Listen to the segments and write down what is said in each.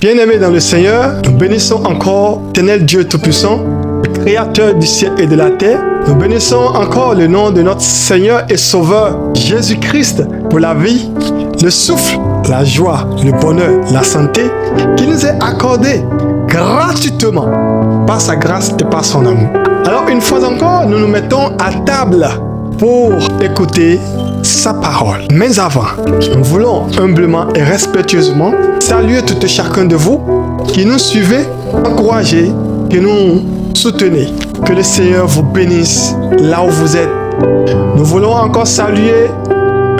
Bien-aimés dans le Seigneur, nous bénissons encore l'Éternel Dieu Tout-Puissant, le Créateur du ciel et de la terre. Nous bénissons encore le nom de notre Seigneur et Sauveur Jésus-Christ pour la vie, le souffle, la joie, le bonheur, la santé qui nous est accordé gratuitement par sa grâce et par son amour. Alors une fois encore, nous nous mettons à table pour écouter sa parole. Mais avant, nous voulons humblement et respectueusement saluer tout et chacun de vous qui nous suivez, encourager, qui nous soutenez. Que le Seigneur vous bénisse là où vous êtes. Nous voulons encore saluer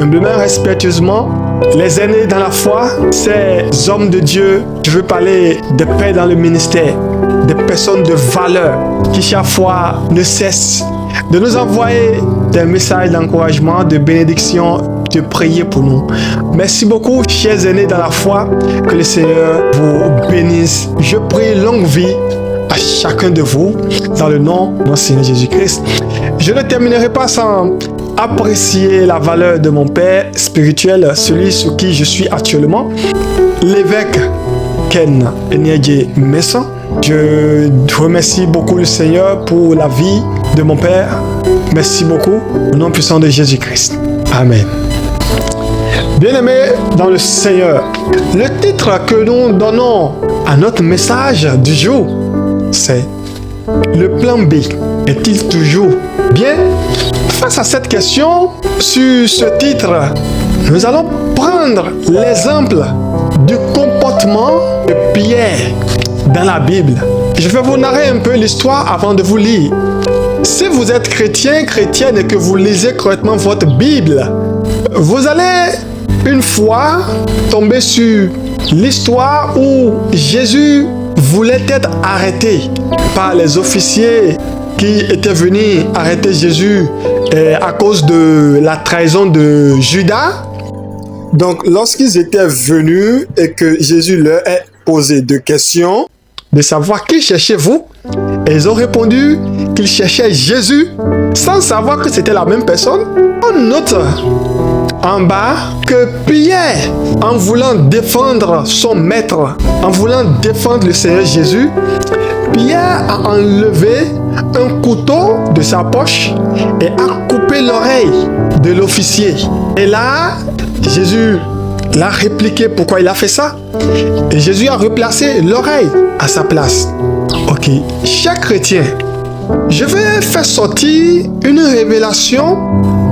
humblement et respectueusement les aînés dans la foi, ces hommes de Dieu. Je veux parler des pères dans le ministère, des personnes de valeur qui chaque fois ne cessent de nous envoyer des messages d'encouragement, de bénédiction, de prier pour nous. Merci beaucoup, chers aînés dans la foi. Que le Seigneur vous bénisse. Je prie longue vie à chacun de vous dans le nom de notre Seigneur Jésus-Christ. Je ne terminerai pas sans apprécier la valeur de mon père spirituel, celui sur qui je suis actuellement, l'évêque Ken Enyedje Messon. Je remercie beaucoup le Seigneur pour la vie de mon père. Merci beaucoup, au nom puissant de Jésus-Christ. Amen. Bien-aimés dans le Seigneur, le titre que nous donnons à notre message du jour, c'est « Le plan B est-il toujours bien ?» Face à cette question, sur ce titre, nous allons prendre l'exemple du comportement de Pierre dans la Bible. Je vais vous narrer un peu l'histoire avant de vous lire. Si vous êtes chrétien, chrétienne et que vous lisez correctement votre Bible, vous allez une fois tomber sur l'histoire où Jésus voulait être arrêté par les officiers qui étaient venus arrêter Jésus à cause de la trahison de Judas. Donc, lorsqu'ils étaient venus et que Jésus leur a posé deux questions, de savoir qui cherchez-vous, et ils ont répondu qu'ils cherchaient Jésus, sans savoir que c'était la même personne. On note en bas que Pierre, en voulant défendre son maître, en voulant défendre le Seigneur Jésus, Pierre a enlevé un couteau de sa poche et a coupé l'oreille de l'officier. Et là, Jésus l'a répliqué pourquoi il a fait ça. Et Jésus a replacé l'oreille à sa place. Ok, chers chrétiens, je vais faire sortir une révélation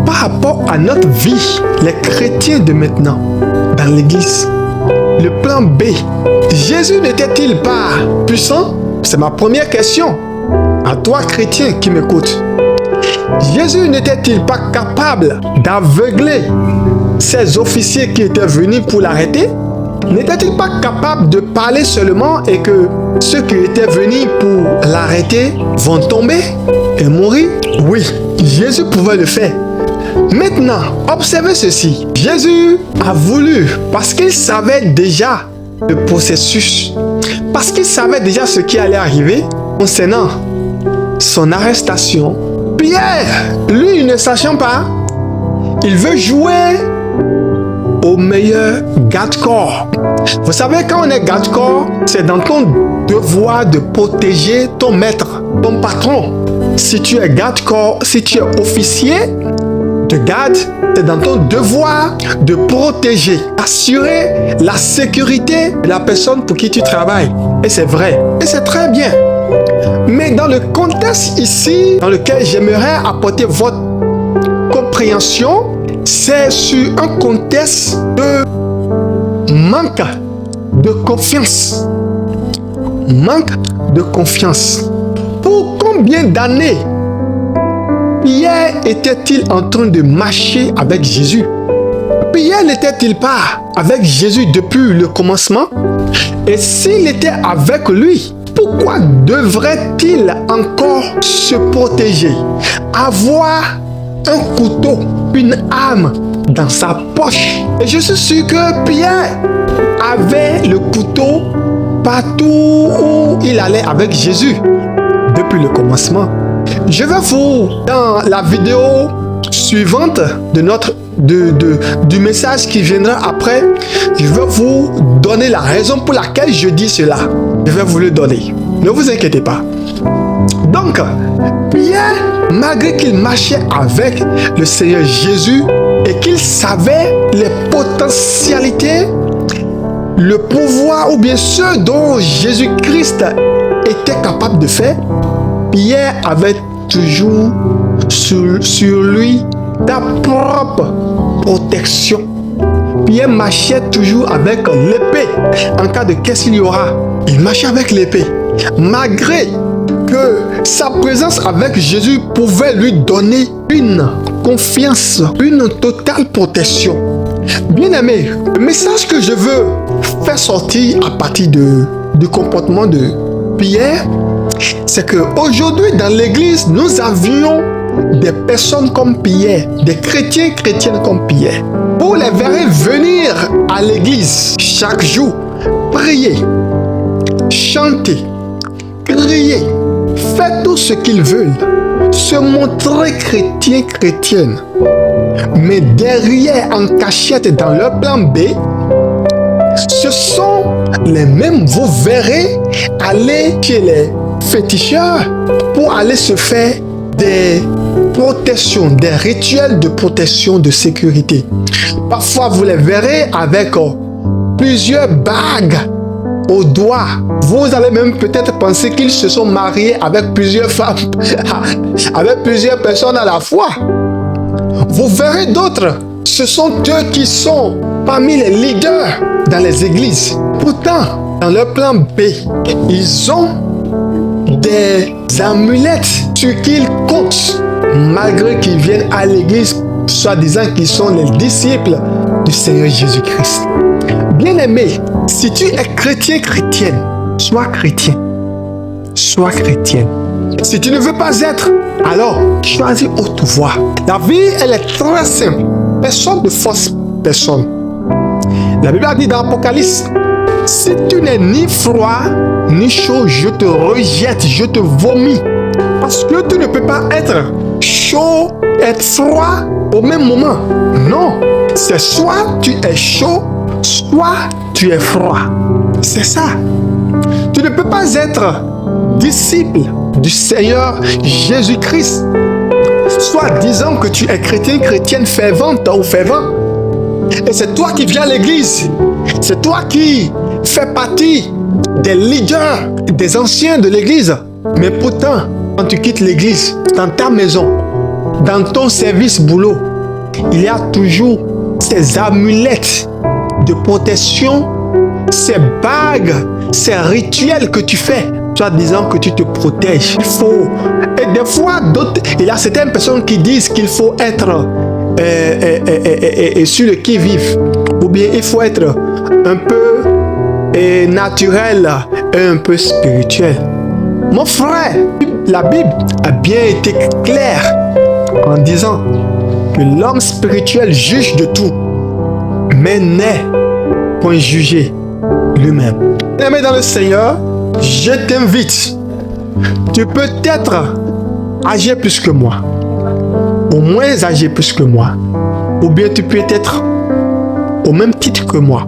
par rapport à notre vie, les chrétiens de maintenant, dans l'église. Le plan B, Jésus n'était-il pas puissant? C'est ma première question. À toi, chrétien qui m'écoute. Jésus n'était-il pas capable d'aveugler ces officiers qui étaient venus pour l'arrêter? N'était-il pas capable de parler seulement et que ceux qui étaient venus pour l'arrêter vont tomber et mourir? Oui, Jésus pouvait le faire. Maintenant, observez ceci. Jésus a voulu, parce qu'il savait déjà le processus, parce qu'il savait déjà ce qui allait arriver concernant son arrestation. Pierre, lui, ne sachant pas, il veut jouer au meilleur garde-corps. Vous savez, quand on est garde-corps, c'est dans ton devoir de protéger ton maître, ton patron. Si tu es garde-corps, si tu es officier de garde, c'est dans ton devoir de protéger, assurer la sécurité de la personne pour qui tu travailles. Et c'est vrai, et c'est très bien. Mais dans le contexte ici, dans lequel j'aimerais apporter votre compréhension, c'est sur un contexte de manque de confiance. Manque de confiance. Pour combien d'années Pierre était-il en train de marcher avec Jésus? Pierre n'était-il pas avec Jésus depuis le commencement? Et s'il était avec lui, pourquoi devrait-il encore se protéger? Avoir un couteau, une arme dans sa poche. Et je suis sûr que Pierre avait le couteau partout où il allait avec Jésus depuis le commencement. Je vais vous, dans la vidéo suivante du message qui viendra après, je vais vous donner la raison pour laquelle je dis cela. Je vais vous le donner. Ne vous inquiétez pas. Donc, Pierre, malgré qu'il marchait avec le Seigneur Jésus et qu'il savait les potentialités, le pouvoir ou bien ce dont Jésus-Christ était capable de faire, Pierre avait toujours sur lui ta propre protection. Pierre marchait toujours avec l'épée. En cas de qu'est-ce qu'il y aura, il marchait avec l'épée. Malgré que sa présence avec Jésus pouvait lui donner une confiance, une totale protection. Bien-aimé, le message que je veux faire sortir à partir du comportement de Pierre, c'est qu'aujourd'hui dans l'église, nous avions des personnes comme Pierre, des chrétiens, chrétiennes comme Pierre. Vous les verrez venir à l'église chaque jour, prier, chanter, crier, faire tout ce qu'ils veulent, se montrer chrétien, chrétienne. Mais derrière, en cachette, dans leur plan B, ce sont les mêmes, vous verrez, aller chez les féticheurs pour aller se faire des protections, des rituels de protection, de sécurité. Parfois, vous les verrez avec plusieurs bagues au doigt. Vous allez même peut-être penser qu'ils se sont mariés avec plusieurs femmes, avec plusieurs personnes à la fois. Vous verrez d'autres, ce sont eux qui sont parmi les leaders dans les églises. Pourtant, dans leur plan B, ils ont des amulettes sur qui ils comptent, malgré qu'ils viennent à l'église, soi-disant qu'ils sont les disciples du Seigneur Jésus-Christ. Bien-aimé, si tu es chrétien, chrétienne, sois chrétien, sois chrétienne. Si tu ne veux pas être, alors choisis haute voie. La vie, elle est très simple. Personne ne force personne. La Bible a dit dans l'Apocalypse, si tu n'es ni froid ni chaud, je te rejette, je te vomis. Parce que tu ne peux pas être chaud et froid au même moment. Non, c'est soit tu es chaud, soit tu es froid. C'est ça. Tu ne peux pas être disciple du Seigneur Jésus-Christ, soit disant que tu es chrétien, chrétienne fervente ou fervent. Et c'est toi qui viens à l'église. C'est toi qui fais partie des leaders, des anciens de l'église. Mais pourtant, quand tu quittes l'église, dans ta maison, dans ton service boulot, il y a toujours ces amulettes de protection, ces bagues, ces rituels que tu fais, soit disant que tu te protèges. Il faut, et des fois, il y a certaines personnes qui disent qu'il faut être sur le qui-vive, ou bien il faut être un peu naturel et un peu spirituel. Mon frère, la Bible a bien été claire en disant que l'homme spirituel juge de tout, mais n'est point jugé lui-même. Aimé dans le Seigneur, je t'invite. Tu peux être âgé plus que moi, au moins âgé plus que moi, ou bien tu peux être au même titre que moi.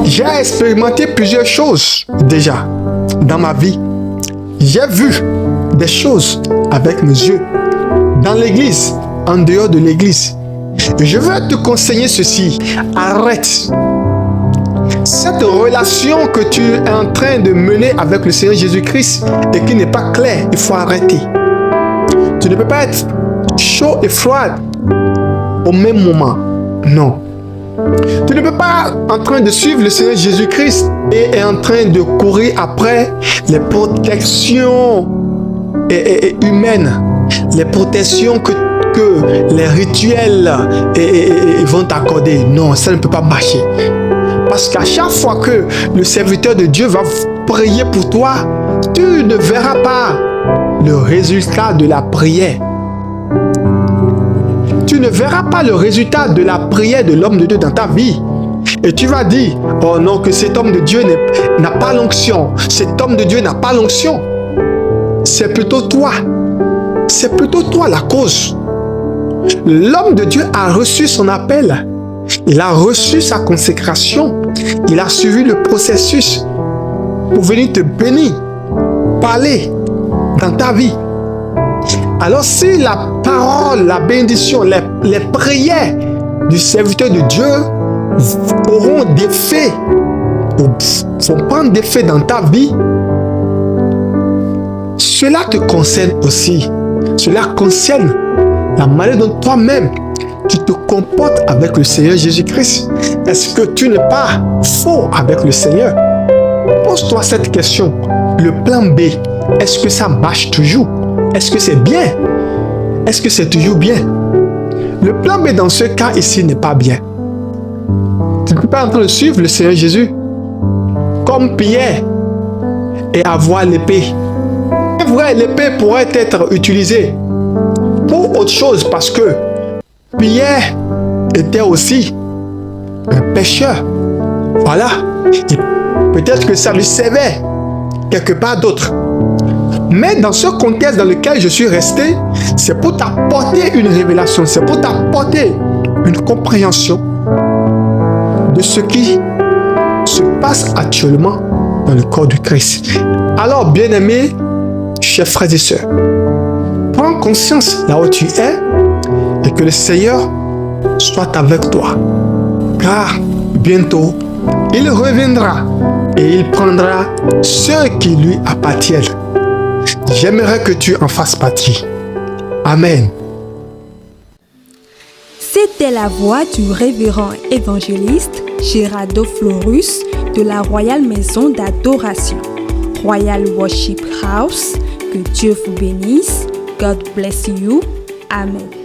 J'ai expérimenté plusieurs choses déjà dans ma vie. J'ai vu des choses avec mes yeux, dans l'église, en dehors de l'église. Je veux te conseiller ceci. Arrête. Cette relation que tu es en train de mener avec le Seigneur Jésus-Christ et qui n'est pas claire, il faut arrêter. Tu ne peux pas être chaud et froid au même moment. Non. Tu ne peux pas en train de suivre le Seigneur Jésus-Christ et en train de courir après les protections humaines, les protections que les rituels vont t'accorder. Non, ça ne peut pas marcher. Parce qu'à chaque fois que le serviteur de Dieu va prier pour toi, tu ne verras pas le résultat de la prière. Tu ne verras pas le résultat de la prière de l'homme de Dieu dans ta vie. Et tu vas dire, oh non, que cet homme de Dieu n'a pas l'onction. Cet homme de Dieu n'a pas l'onction. C'est plutôt toi. C'est plutôt toi la cause. L'homme de Dieu a reçu son appel. Il a reçu sa consécration. Il a suivi le processus pour venir te bénir, parler dans ta vie. Alors si la parole, la bénédiction, les prières du serviteur de Dieu auront des faits, vont prendre des faits dans ta vie, cela te concerne aussi. Cela concerne la manière dont toi-même tu te comportes avec le Seigneur Jésus-Christ. Est-ce que tu n'es pas faux avec le Seigneur? Pose-toi cette question. Le plan B, est-ce que ça marche toujours? Est-ce que c'est bien? Est-ce que c'est toujours bien? Le plan B dans ce cas ici n'est pas bien. Tu ne peux pas en train de suivre le Seigneur Jésus comme Pierre et avoir l'épée. C'est vrai, l'épée pourrait être utilisée pour autre chose parce que Pierre était aussi un pécheur. Voilà. Et peut-être que ça lui servait quelque part d'autre. Mais dans ce contexte dans lequel je suis resté, c'est pour t'apporter une révélation, c'est pour t'apporter une compréhension de ce qui se passe actuellement dans le corps du Christ. Alors, bien-aimés, chers frères et sœurs, prends conscience là où tu es et que le Seigneur soit avec toi. Car bientôt, il reviendra et il prendra ceux qui lui appartiennent. J'aimerais que tu en fasses partie. Amen. C'était la voix du révérend évangéliste Gerardo Florus de la Royale Maison d'Adoration, Royal Worship House. Que Dieu vous bénisse. God bless you. Amen.